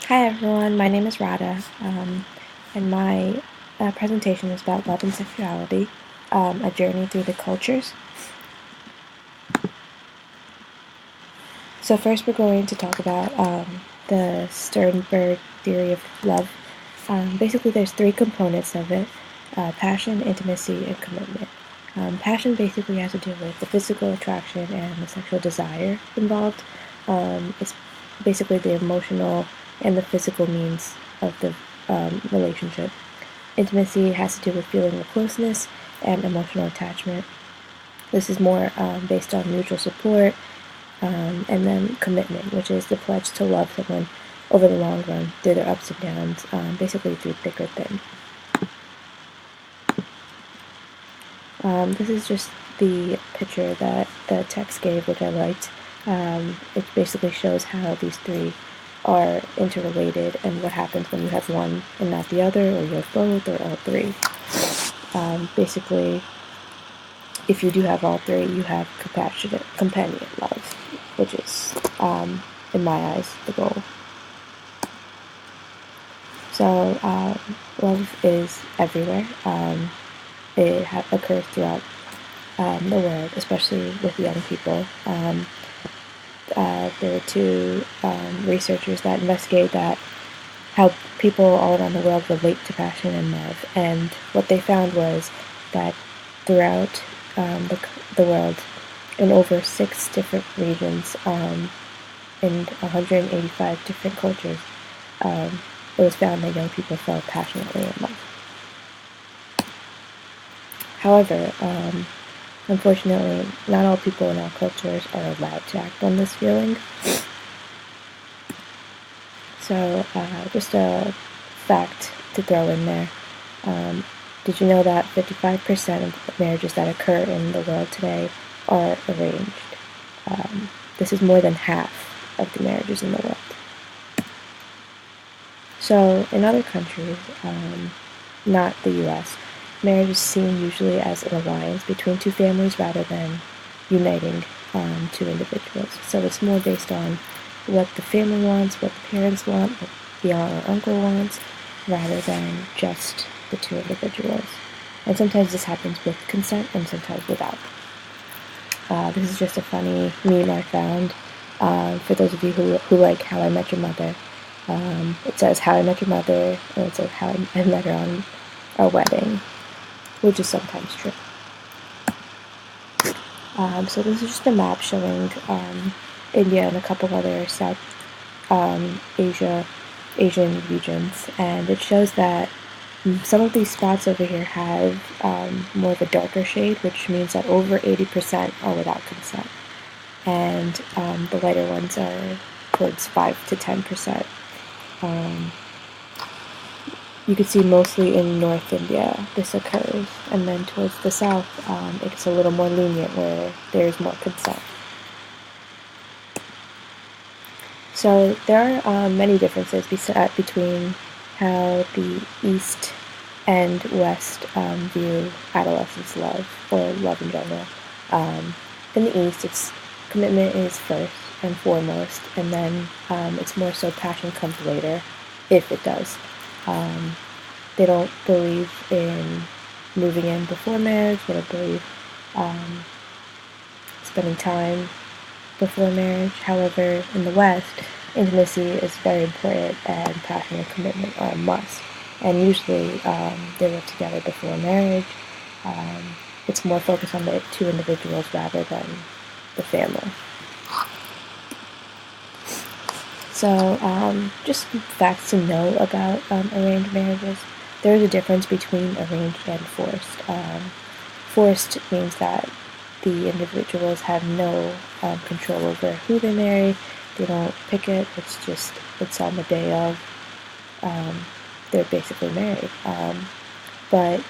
Hi everyone, my name is Radha, and my presentation is about love and sexuality, a journey through the cultures. So first we're going to talk about the Sternberg theory of love. Basically there's three components of it: passion, intimacy, and commitment. Passion basically has to do with the physical attraction and the sexual desire involved. It's basically the emotional and the physical means of the relationship. Intimacy has to do with feeling of closeness and emotional attachment. This is more based on mutual support, and then commitment, which is the pledge to love someone over the long run through their ups and downs, basically through thick or thin. This is just the picture that the text gave, which I liked. It basically shows how these three are interrelated and what happens when you have one and not the other, or you have both, or all three. Basically, if you do have all three, you have compassionate, companion love, which is, in my eyes, the goal. So, love is everywhere. It occurs throughout the world, especially with young people. There were two researchers that investigated how people all around the world relate to passion and love, and what they found was that throughout the world, in over 6 different regions, in 185 different cultures, it was found that young people fell passionately in love. However, unfortunately, not all people in all cultures are allowed to act on this feeling. So, just a fact to throw in there. Did you know that 55% of marriages that occur in the world today are arranged? This is more than half of the marriages in the world. So, in other countries, not the US, marriage is seen usually as an alliance between two families rather than uniting two individuals. So it's more based on what the family wants, what the parents want, what the aunt or uncle wants, rather than just the two individuals. And sometimes this happens with consent and sometimes without. This is just a funny meme I found. For those of you who like How I Met Your Mother, it says How I Met Your Mother, and it says How I Met Her on Our Wedding, which is sometimes true. So this is just a map showing India and a couple other South Asian regions, and it shows that some of these spots over here have more of a darker shade, which means that over 80% are without consent, and the lighter ones are towards 5 to 10%. You can see mostly in North India this occurs, and then towards the south it's a little more lenient where there's more consent. So there are many differences between how the East and West view adolescence love, or love in general. In the East, commitment is first and foremost, and then it's more so passion comes later, if it does. They don't believe in moving in before marriage. They don't believe spending time before marriage. However, in the West, intimacy is very important, and passion and commitment are a must. And usually they live together before marriage. It's more focused on the two individuals rather than the family. So, just facts to know about arranged marriages. There is a difference between arranged and forced. Forced means that the individuals have no control over who they marry. They don't pick it. It's on the day of. They're basically married. But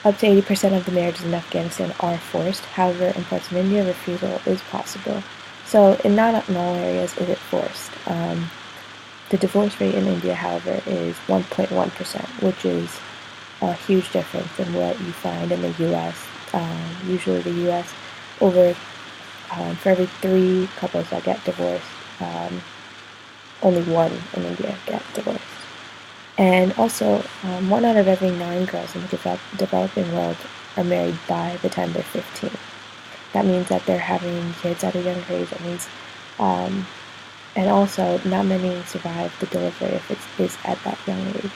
up to 80% of the marriages in Afghanistan are forced. However, in parts of India, refusal is possible. So, not in all areas is it forced. The divorce rate in India, however, is 1.1%, which is a huge difference than what you find in the U.S. Usually the U.S., for every 3 couples that get divorced, only 1 in India get divorced. And also, 1 out of every 9 girls in the developing world are married by the time they're 15. That means that they're having kids at a younger age. That means, and also, not many survive the delivery if it is at that young age.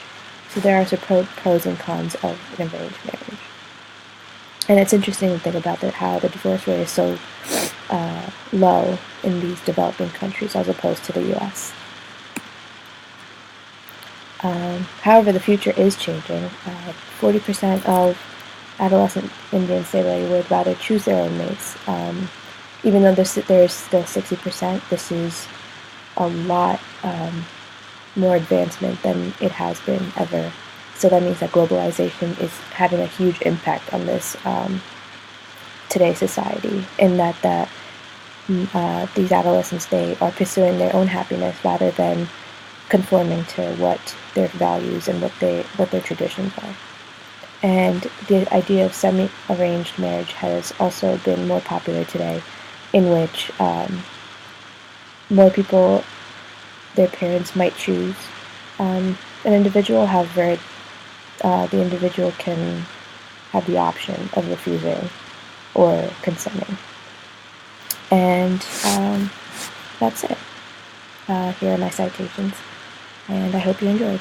So there are some pros and cons of an arranged marriage. And it's interesting to think about how the divorce rate is so low in these developing countries as opposed to the U.S. However, the future is changing. 40% of adolescent Indians say they would rather choose their own mates. Even though there's still 60%, this is a lot more advancement than it has been ever. So that means that globalization is having a huge impact on this today's society, in that these adolescents, they are pursuing their own happiness rather than conforming to what their values and what their traditions are. And the idea of semi-arranged marriage has also been more popular today, in which more people, their parents might choose an individual. However, the individual can have the option of refusing or consenting. And that's it. Here are my citations, and I hope you enjoyed.